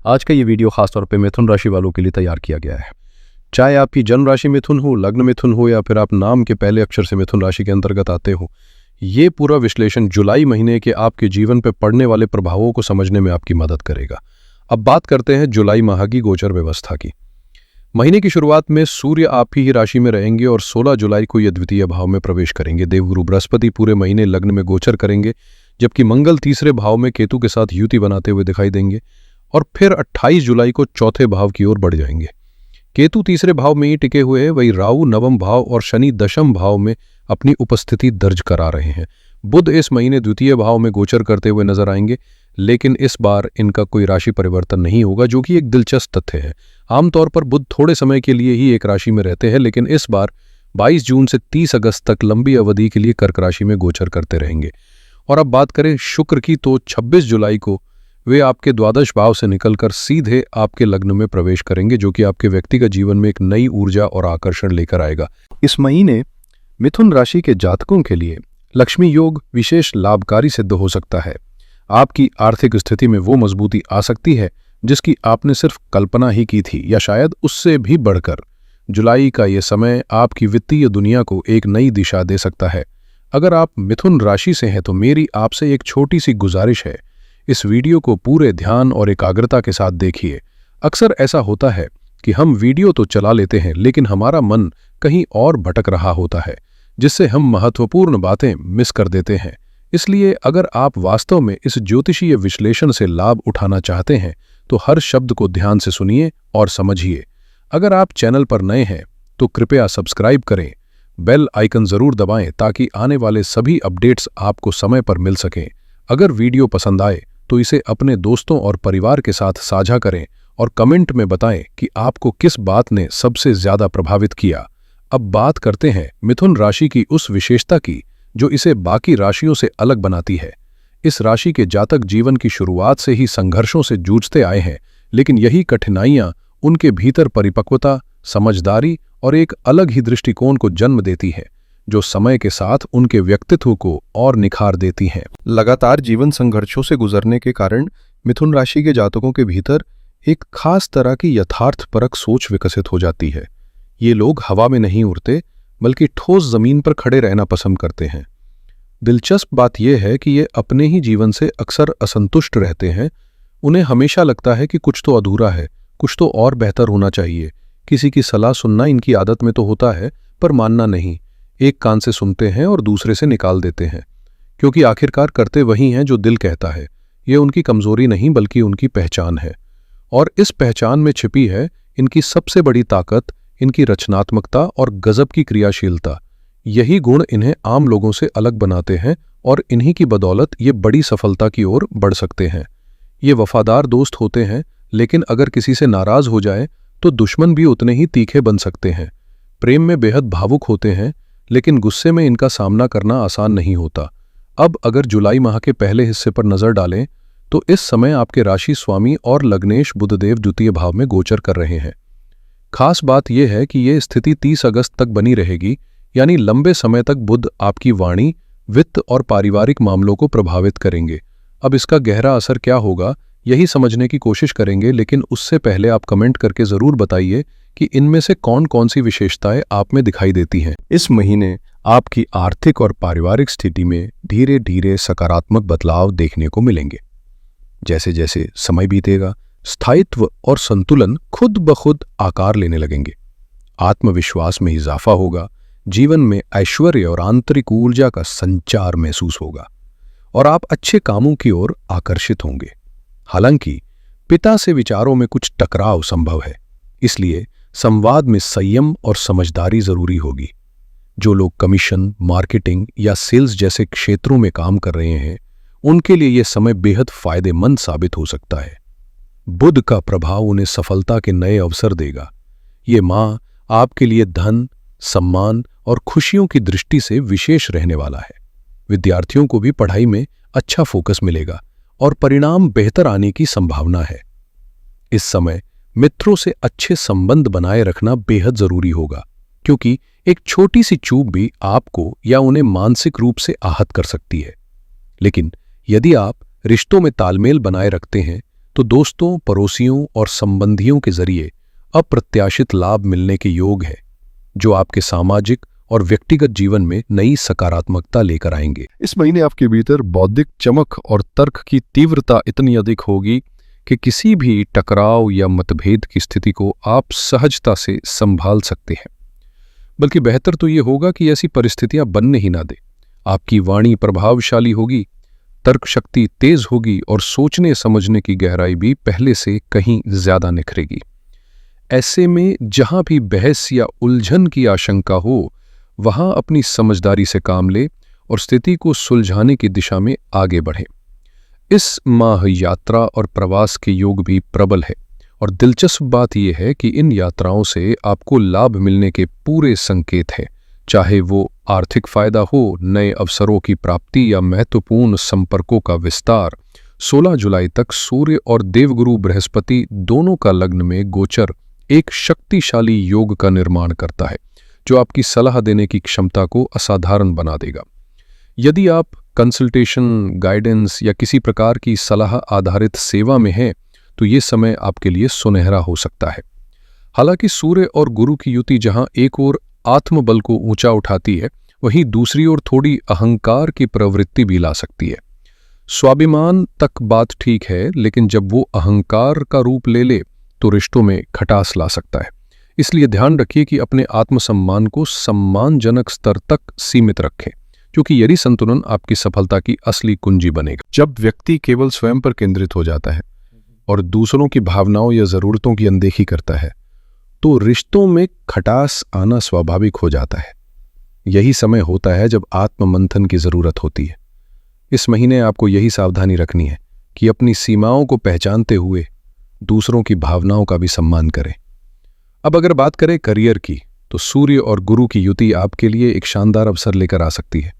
आज का ये वीडियो खासतौर पे मिथुन राशि वालों के लिए तैयार किया गया है। चाहे आपकी जन्म राशि मिथुन हो, लग्न मिथुन हो या फिर आप नाम के पहले अक्षर से मिथुन राशि के अंतर्गत आते हो, ये पूरा विश्लेषण जुलाई महीने के आपके जीवन पर पड़ने वाले प्रभावों को समझने में आपकी मदद करेगा। अब बात करते हैं जुलाई माह की गोचर व्यवस्था की। महीने की शुरुआत में सूर्य आप ही राशि में रहेंगे और 16 जुलाई को ये द्वितीय भाव में प्रवेश करेंगे। देवगुरु बृहस्पति पूरे महीने लग्न में गोचर करेंगे, जबकि मंगल तीसरे भाव में केतु के साथ युति बनाते हुए दिखाई देंगे और फिर 28 जुलाई को चौथे भाव की ओर बढ़ जाएंगे। केतु तीसरे भाव में ही टिके हुए हैं, वही राहु नवम भाव और शनि दशम भाव में अपनी उपस्थिति दर्ज करा रहे हैं। बुध इस महीने द्वितीय भाव में गोचर करते हुए नजर आएंगे, लेकिन इस बार इनका कोई राशि परिवर्तन नहीं होगा, जो कि एक दिलचस्प तथ्य है। आमतौर पर बुध थोड़े समय के लिए ही एक राशि में रहते हैं, लेकिन इस बार 22 जून से 30 अगस्त तक लंबी अवधि के लिए कर्क राशि में गोचर करते रहेंगे। और अब बात करें शुक्र की, तो 26 जुलाई को वे आपके द्वादश भाव से निकलकर सीधे आपके लग्न में प्रवेश करेंगे, जो कि आपके व्यक्तिगत जीवन में एक नई ऊर्जा और आकर्षण लेकर आएगा। इस महीने मिथुन राशि के जातकों के लिए लक्ष्मी योग विशेष लाभकारी सिद्ध हो सकता है। आपकी आर्थिक स्थिति में वो मजबूती आ सकती है जिसकी आपने सिर्फ कल्पना ही की थी, या शायद उससे भी बढ़कर। जुलाई का ये समय आपकी वित्तीय दुनिया को एक नई दिशा दे सकता है। अगर आप मिथुन राशि से हैं तो मेरी आपसे एक छोटी सी गुजारिश है, इस वीडियो को पूरे ध्यान और एकाग्रता के साथ देखिए। अक्सर ऐसा होता है कि हम वीडियो तो चला लेते हैं, लेकिन हमारा मन कहीं और भटक रहा होता है, जिससे हम महत्वपूर्ण बातें मिस कर देते हैं। इसलिए अगर आप वास्तव में इस ज्योतिषीय विश्लेषण से लाभ उठाना चाहते हैं तो हर शब्द को ध्यान से सुनिए और समझिए। अगर आप चैनल पर नए हैं तो कृपया सब्सक्राइब करें, बेल आइकन जरूर दबाएं ताकि आने वाले सभी अपडेट्स आपको समय पर मिल सकें। अगर वीडियो पसंद आए तो इसे अपने दोस्तों और परिवार के साथ साझा करें और कमेंट में बताएं कि आपको किस बात ने सबसे ज्यादा प्रभावित किया। अब बात करते हैं मिथुन राशि की उस विशेषता की जो इसे बाकी राशियों से अलग बनाती है। इस राशि के जातक जीवन की शुरुआत से ही संघर्षों से जूझते आए हैं, लेकिन यही कठिनाइयां उनके भीतर परिपक्वता, समझदारी और एक अलग ही दृष्टिकोण को जन्म देती है, जो समय के साथ उनके व्यक्तित्व को और निखार देती हैं। लगातार जीवन संघर्षों से गुजरने के कारण मिथुन राशि के जातकों के भीतर एक खास तरह की यथार्थपरक सोच विकसित हो जाती है। ये लोग हवा में नहीं उड़ते, बल्कि ठोस जमीन पर खड़े रहना पसंद करते हैं। दिलचस्प बात यह है कि ये अपने ही जीवन से अक्सर असंतुष्ट रहते हैं। उन्हें हमेशा लगता है कि कुछ तो अधूरा है, कुछ तो और बेहतर होना चाहिए। किसी की सलाह सुनना इनकी आदत में तो होता है, पर मानना नहीं। एक कान से सुनते हैं और दूसरे से निकाल देते हैं, क्योंकि आखिरकार करते वही हैं जो दिल कहता है। ये उनकी कमजोरी नहीं, बल्कि उनकी पहचान है। और इस पहचान में छिपी है इनकी सबसे बड़ी ताकत, इनकी रचनात्मकता और गजब की क्रियाशीलता। यही गुण इन्हें आम लोगों से अलग बनाते हैं और इन्हीं की बदौलत ये बड़ी सफलता की ओर बढ़ सकते हैं। ये वफादार दोस्त होते हैं, लेकिन अगर किसी से नाराज हो जाए तो दुश्मन भी उतने ही तीखे बन सकते हैं। प्रेम में बेहद भावुक होते हैं, लेकिन गुस्से में इनका सामना करना आसान नहीं होता। अब अगर जुलाई माह के पहले हिस्से पर नजर डालें तो इस समय आपके राशि स्वामी और लग्नेश बुधदेव द्वितीय भाव में गोचर कर रहे हैं। खास बात यह है कि यह स्थिति 30 अगस्त तक बनी रहेगी, यानी लंबे समय तक बुध आपकी वाणी, वित्त और पारिवारिक मामलों को प्रभावित करेंगे। अब इसका गहरा असर क्या होगा, यही समझने की कोशिश करेंगे, लेकिन उससे पहले आप कमेंट करके जरूर बताइए कि इनमें से कौन कौन सी विशेषताएं आप में दिखाई देती हैं। इस महीने आपकी आर्थिक और पारिवारिक स्थिति में धीरे धीरे सकारात्मक बदलाव देखने को मिलेंगे। जैसे जैसे समय बीतेगा, स्थायित्व और संतुलन खुद ब खुद आकार लेने लगेंगे। आत्मविश्वास में इजाफा होगा, जीवन में ऐश्वर्य और आंतरिक ऊर्जा का संचार महसूस होगा और आप अच्छे कामों की ओर आकर्षित होंगे। हालांकि पिता से विचारों में कुछ टकराव संभव है, इसलिए संवाद में संयम और समझदारी जरूरी होगी। जो लोग कमीशन, मार्केटिंग या सेल्स जैसे क्षेत्रों में काम कर रहे हैं, उनके लिए यह समय बेहद फायदेमंद साबित हो सकता है। बुध का प्रभाव उन्हें सफलता के नए अवसर देगा। ये माह आपके लिए धन, सम्मान और खुशियों की दृष्टि से विशेष रहने वाला है। विद्यार्थियों को भी पढ़ाई में अच्छा फोकस मिलेगा और परिणाम बेहतर आने की संभावना है। इस समय मित्रों से अच्छे संबंध बनाए रखना बेहद जरूरी होगा, क्योंकि एक छोटी सी चूक भी आपको या उन्हें मानसिक रूप से आहत कर सकती है। लेकिन यदि आप रिश्तों में तालमेल बनाए रखते हैं तो दोस्तों, पड़ोसियों और संबंधियों के जरिए अप्रत्याशित लाभ मिलने के योग है, जो आपके सामाजिक और व्यक्तिगत जीवन में नई सकारात्मकता लेकर आएंगे। इस महीने आपके भीतर बौद्धिक चमक और तर्क की तीव्रता इतनी अधिक होगी कि किसी भी टकराव या मतभेद की स्थिति को आप सहजता से संभाल सकते हैं। बल्कि बेहतर तो ये होगा कि ऐसी परिस्थितियां बनने ही ना दे। आपकी वाणी प्रभावशाली होगी, तर्क शक्ति तेज होगी और सोचने समझने की गहराई भी पहले से कहीं ज्यादा निखरेगी। ऐसे में जहां भी बहस या उलझन की आशंका हो, वहां अपनी समझदारी से काम ले और स्थिति को सुलझाने की दिशा में आगे बढ़ें। इस माह यात्रा और प्रवास के योग भी प्रबल है और दिलचस्प बात यह है कि इन यात्राओं से आपको लाभ मिलने के पूरे संकेत हैं, चाहे वो आर्थिक फायदा हो, नए अवसरों की प्राप्ति या महत्वपूर्ण संपर्कों का विस्तार। 16 जुलाई तक सूर्य और देवगुरु बृहस्पति दोनों का लग्न में गोचर एक शक्तिशाली योग का निर्माण करता है, जो आपकी सलाह देने की क्षमता को असाधारण बना देगा। यदि आप कंसल्टेशन, गाइडेंस या किसी प्रकार की सलाह आधारित सेवा में हैं, तो ये समय आपके लिए सुनहरा हो सकता है। हालांकि सूर्य और गुरु की युति जहां एक ओर आत्मबल को ऊंचा उठाती है, वहीं दूसरी ओर थोड़ी अहंकार की प्रवृत्ति भी ला सकती है। स्वाभिमान तक बात ठीक है, लेकिन जब वो अहंकार का रूप ले ले तो रिश्तों में खटास ला सकता है। इसलिए ध्यान रखिए कि अपने आत्मसम्मान को सम्मानजनक स्तर तक सीमित रखें, क्योंकि यही संतुलन आपकी सफलता की असली कुंजी बनेगा। जब व्यक्ति केवल स्वयं पर केंद्रित हो जाता है और दूसरों की भावनाओं या जरूरतों की अनदेखी करता है, तो रिश्तों में खटास आना स्वाभाविक हो जाता है। यही समय होता है जब आत्ममंथन की जरूरत होती है। इस महीने आपको यही सावधानी रखनी है कि अपनी सीमाओं को पहचानते हुए दूसरों की भावनाओं का भी सम्मान करें। अब अगर बात करें करियर की, तो सूर्य और गुरु की युति आपके लिए एक शानदार अवसर लेकर आ सकती है,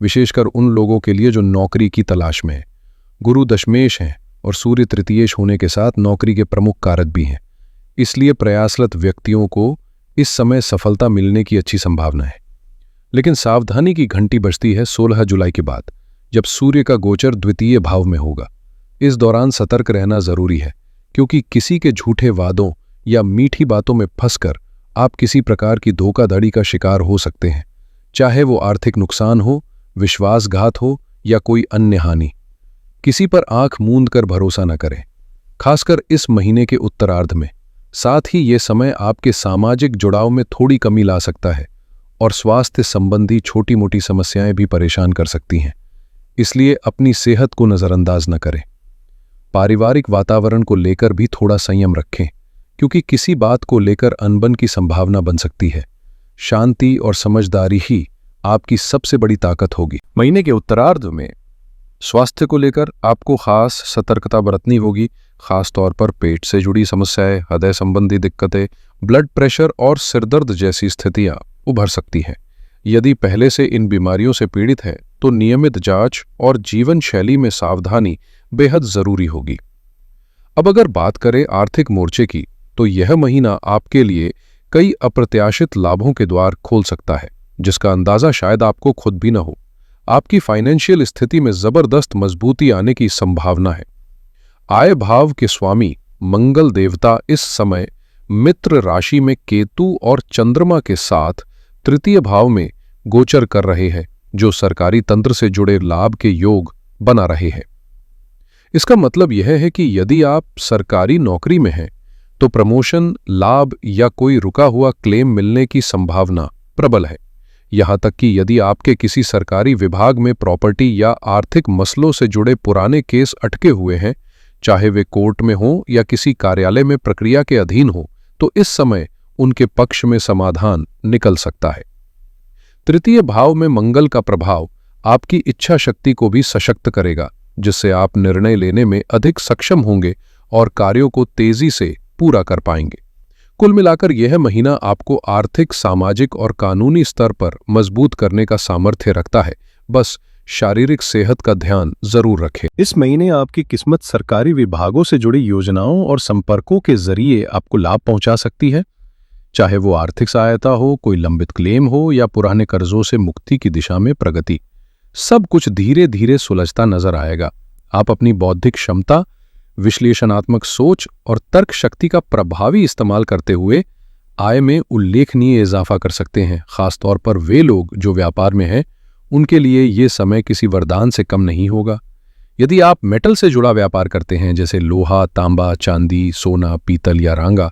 विशेषकर उन लोगों के लिए जो नौकरी की तलाश में है। गुरु दशमेश हैं और सूर्य तृतीयेश होने के साथ नौकरी के प्रमुख कारक भी हैं। इसलिए प्रयासरत व्यक्तियों को इस समय सफलता मिलने की अच्छी संभावना है। लेकिन सावधानी की घंटी बजती है 16 जुलाई के बाद, जब सूर्य का गोचर द्वितीय भाव में होगा। इस दौरान सतर्क रहना जरूरी है, क्योंकि किसी के झूठे वादों या मीठी बातों में फंसकर आप किसी प्रकार की धोखाधड़ी का शिकार हो सकते हैं, चाहे वो आर्थिक नुकसान हो, विश्वासघात हो या कोई अन्य हानि। किसी पर आंख मूंद कर भरोसा न करें, खासकर इस महीने के उत्तरार्ध में। साथ ही ये समय आपके सामाजिक जुड़ाव में थोड़ी कमी ला सकता है और स्वास्थ्य संबंधी छोटी मोटी समस्याएं भी परेशान कर सकती हैं। इसलिए अपनी सेहत को नजरअंदाज न करें। पारिवारिक वातावरण को लेकर भी थोड़ा संयम रखें, क्योंकि किसी बात को लेकर अनबन की संभावना बन सकती है। शांति और समझदारी ही आपकी सबसे बड़ी ताकत होगी। महीने के उत्तरार्ध में स्वास्थ्य को लेकर आपको खास सतर्कता बरतनी होगी, खास तौर पर पेट से जुड़ी समस्याएं, हृदय संबंधी दिक्कतें, ब्लड प्रेशर और सिरदर्द जैसी स्थितियां उभर सकती हैं। यदि पहले से इन बीमारियों से पीड़ित हैं, तो नियमित जांच और जीवन शैली में सावधानी बेहद जरूरी होगी। अब अगर बात करें आर्थिक मोर्चे की, तो यह महीना आपके लिए कई अप्रत्याशित लाभों के द्वार खोल सकता है, जिसका अंदाजा शायद आपको खुद भी न हो। आपकी फाइनेंशियल स्थिति में जबरदस्त मजबूती आने की संभावना है। आय भाव के स्वामी मंगल देवता इस समय मित्र राशि में केतु और चंद्रमा के साथ तृतीय भाव में गोचर कर रहे हैं, जो सरकारी तंत्र से जुड़े लाभ के योग बना रहे हैं। इसका मतलब यह है कि यदि आप सरकारी नौकरी में हैं, तो प्रमोशन, लाभ या कोई रुका हुआ क्लेम मिलने की संभावना प्रबल है। यहां तक कि यदि आपके किसी सरकारी विभाग में प्रॉपर्टी या आर्थिक मसलों से जुड़े पुराने केस अटके हुए हैं, चाहे वे कोर्ट में हो या किसी कार्यालय में प्रक्रिया के अधीन हो, तो इस समय उनके पक्ष में समाधान निकल सकता है। तृतीय भाव में मंगल का प्रभाव आपकी इच्छा शक्ति को भी सशक्त करेगा, जिससे आप निर्णय लेने में अधिक सक्षम होंगे और कार्यों को तेजी से पूरा कर पाएंगे। कुल मिलाकर यह महीना आपको आर्थिक, सामाजिक और कानूनी स्तर पर मजबूत करने का सामर्थ्य रखता है। बस शारीरिक सेहत का ध्यान जरूर रखें। इस महीने आपकी किस्मत सरकारी विभागों से जुड़ी योजनाओं और संपर्कों के जरिए आपको लाभ पहुंचा सकती है, चाहे वो आर्थिक सहायता हो, कोई लंबित क्लेम हो या पुराने कर्जों से मुक्ति की दिशा में प्रगति। सब कुछ धीरे धीरे सुलझता नजर आएगा। आप अपनी बौद्धिक क्षमता, विश्लेषणात्मक सोच और तर्क शक्ति का प्रभावी इस्तेमाल करते हुए आय में उल्लेखनीय इजाफा कर सकते हैं। खासतौर पर वे लोग जो व्यापार में हैं, उनके लिए ये समय किसी वरदान से कम नहीं होगा। यदि आप मेटल से जुड़ा व्यापार करते हैं, जैसे लोहा, तांबा, चांदी, सोना, पीतल या रांगा,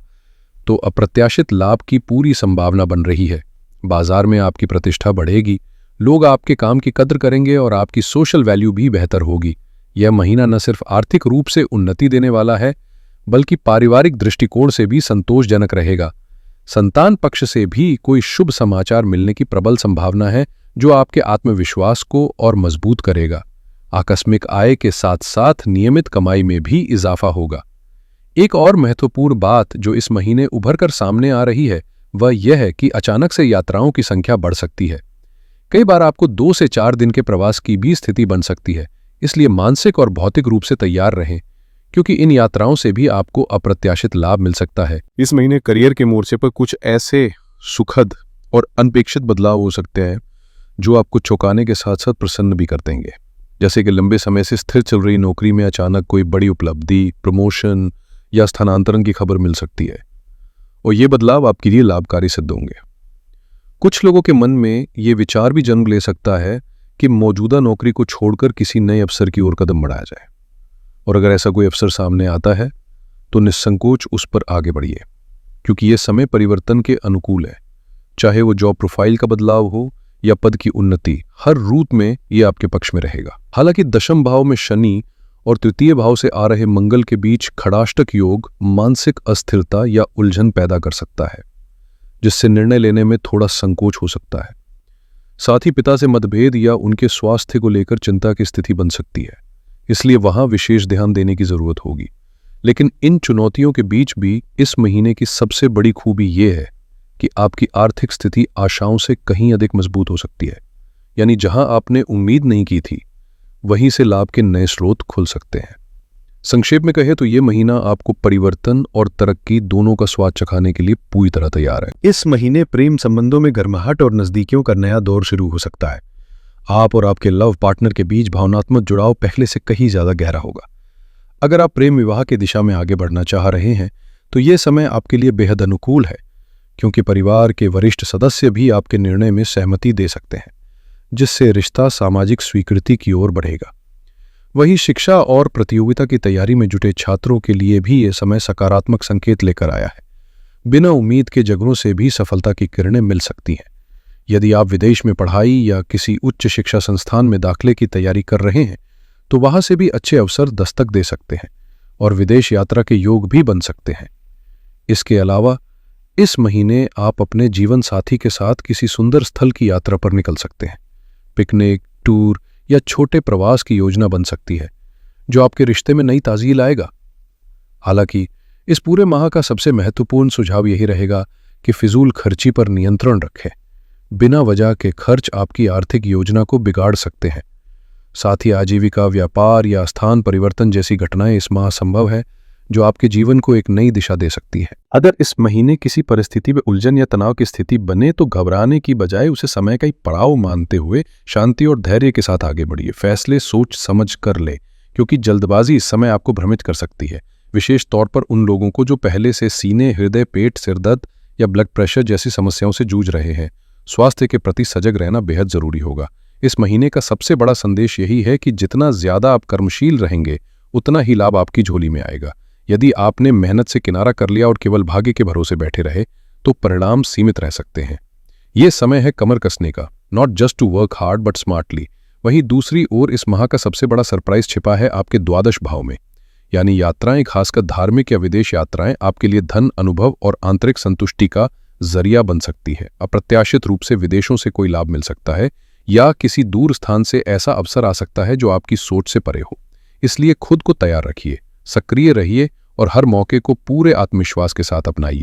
तो अप्रत्याशित लाभ की पूरी संभावना बन रही है। बाजार में आपकी प्रतिष्ठा बढ़ेगी, लोग आपके काम की कद्र करेंगे और आपकी सोशल वैल्यू भी बेहतर होगी। यह महीना न सिर्फ आर्थिक रूप से उन्नति देने वाला है, बल्कि पारिवारिक दृष्टिकोण से भी संतोषजनक रहेगा। संतान पक्ष से भी कोई शुभ समाचार मिलने की प्रबल संभावना है, जो आपके आत्मविश्वास को और मजबूत करेगा। आकस्मिक आय के साथ साथ नियमित कमाई में भी इजाफा होगा। एक और महत्वपूर्ण बात जो इस महीने उभर कर सामने आ रही है, वह यह है कि अचानक से यात्राओं की संख्या बढ़ सकती है। कई बार आपको 2 से 4 दिन के प्रवास की भी स्थिति बन सकती है, इसलिए मानसिक और भौतिक रूप से तैयार रहें, क्योंकि इन यात्राओं से भी आपको अप्रत्याशित लाभ मिल सकता है। इस महीने करियर के मोर्चे पर कुछ ऐसे सुखद और अनपेक्षित बदलाव हो सकते हैं जो आपको चौंकाने के साथ साथ प्रसन्न भी कर देंगे। जैसे कि लंबे समय से स्थिर चल रही नौकरी में अचानक कोई बड़ी उपलब्धि, प्रमोशन या स्थानांतरण की खबर मिल सकती है, और ये बदलाव आपके लिए लाभकारी सिद्ध होंगे। कुछ लोगों के मन में ये विचार भी जन्म ले सकता है कि मौजूदा नौकरी को छोड़कर किसी नए अवसर की ओर कदम बढ़ाया जाए, और अगर ऐसा कोई अवसर सामने आता है तो निस्संकोच उस पर आगे बढ़िए, क्योंकि यह समय परिवर्तन के अनुकूल है। चाहे वो जॉब प्रोफाइल का बदलाव हो या पद की उन्नति, हर रूप में ये आपके पक्ष में रहेगा। हालांकि दशम भाव में शनि और तृतीय भाव से आ रहे मंगल के बीच खड़ाष्टक योग मानसिक अस्थिरता या उलझन पैदा कर सकता है, जिससे निर्णय लेने में थोड़ा संकोच हो सकता है। साथ ही पिता से मतभेद या उनके स्वास्थ्य को लेकर चिंता की स्थिति बन सकती है, इसलिए वहां विशेष ध्यान देने की जरूरत होगी। लेकिन इन चुनौतियों के बीच भी इस महीने की सबसे बड़ी खूबी यह है कि आपकी आर्थिक स्थिति आशाओं से कहीं अधिक मजबूत हो सकती है। यानी जहां आपने उम्मीद नहीं की थी, वहीं से लाभ के नए स्रोत खुल सकते हैं। संक्षेप में कहें तो यह महीना आपको परिवर्तन और तरक्की दोनों का स्वाद चखाने के लिए पूरी तरह तैयार है। इस महीने प्रेम संबंधों में गर्माहट और नजदीकियों का नया दौर शुरू हो सकता है। आप और आपके लव पार्टनर के बीच भावनात्मक जुड़ाव पहले से कहीं ज्यादा गहरा होगा। अगर आप प्रेम विवाह की दिशा में आगे बढ़ना चाह रहे हैं, तो यह समय आपके लिए बेहद अनुकूल है, क्योंकि परिवार के वरिष्ठ सदस्य भी आपके निर्णय में सहमति दे सकते हैं, जिससे रिश्ता सामाजिक स्वीकृति की ओर बढ़ेगा। वहीं शिक्षा और प्रतियोगिता की तैयारी में जुटे छात्रों के लिए भी यह समय सकारात्मक संकेत लेकर आया है। बिना उम्मीद के जगहों से भी सफलता की किरणें मिल सकती हैं। यदि आप विदेश में पढ़ाई या किसी उच्च शिक्षा संस्थान में दाखिले की तैयारी कर रहे हैं, तो वहां से भी अच्छे अवसर दस्तक दे सकते हैं और विदेश यात्रा के योग भी बन सकते हैं। इसके अलावा इस महीने आप अपने जीवन साथी के साथ किसी सुंदर स्थल की यात्रा पर निकल सकते हैं। पिकनिक, टूर या छोटे प्रवास की योजना बन सकती है, जो आपके रिश्ते में नई ताजगी लाएगा। हालांकि इस पूरे माह का सबसे महत्वपूर्ण सुझाव यही रहेगा कि फिजूल खर्ची पर नियंत्रण रखें। बिना वजह के खर्च आपकी आर्थिक योजना को बिगाड़ सकते हैं। साथ ही आजीविका, व्यापार या स्थान परिवर्तन जैसी घटनाएं इस माह संभव है, जो आपके जीवन को एक नई दिशा दे सकती है। अगर इस महीने किसी परिस्थिति में उलझन या तनाव की स्थिति बने, तो घबराने की बजाय उसे समय का ही पड़ाव मानते हुए शांति और धैर्य के साथ आगे बढ़िए। फैसले सोच समझ कर ले, क्योंकि जल्दबाजी इस समय आपको भ्रमित कर सकती है, विशेष तौर पर उन लोगों को जो पहले से सीने, हृदय, पेट, सिरदर्द या ब्लड प्रेशर जैसी समस्याओं से जूझ रहे हैं। स्वास्थ्य के प्रति सजग रहना बेहद जरूरी होगा। इस महीने का सबसे बड़ा संदेश यही है कि जितना ज्यादा आप कर्मशील रहेंगे, उतना ही लाभ आपकी झोली में आएगा। यदि आपने मेहनत से किनारा कर लिया और केवल भाग्य के भरोसे बैठे रहे, तो परिणाम सीमित रह सकते हैं। यह समय है कमर कसने का, not just to work hard but smartly. वहीं दूसरी ओर इस माह का सबसे बड़ा सरप्राइज छिपा है आपके द्वादश भाव में, यानी यात्राएं, खासकर धार्मिक या विदेश यात्राएं आपके लिए धन, अनुभव और आंतरिक संतुष्टि का जरिया बन सकती है। अप्रत्याशित रूप से विदेशों से कोई लाभ मिल सकता है या किसी दूर स्थान से ऐसा अवसर आ सकता है जो आपकी सोच से परे हो। इसलिए खुद को तैयार रखिए, सक्रिय रहिए और हर मौके को पूरे आत्मविश्वास के साथ अपनाइए।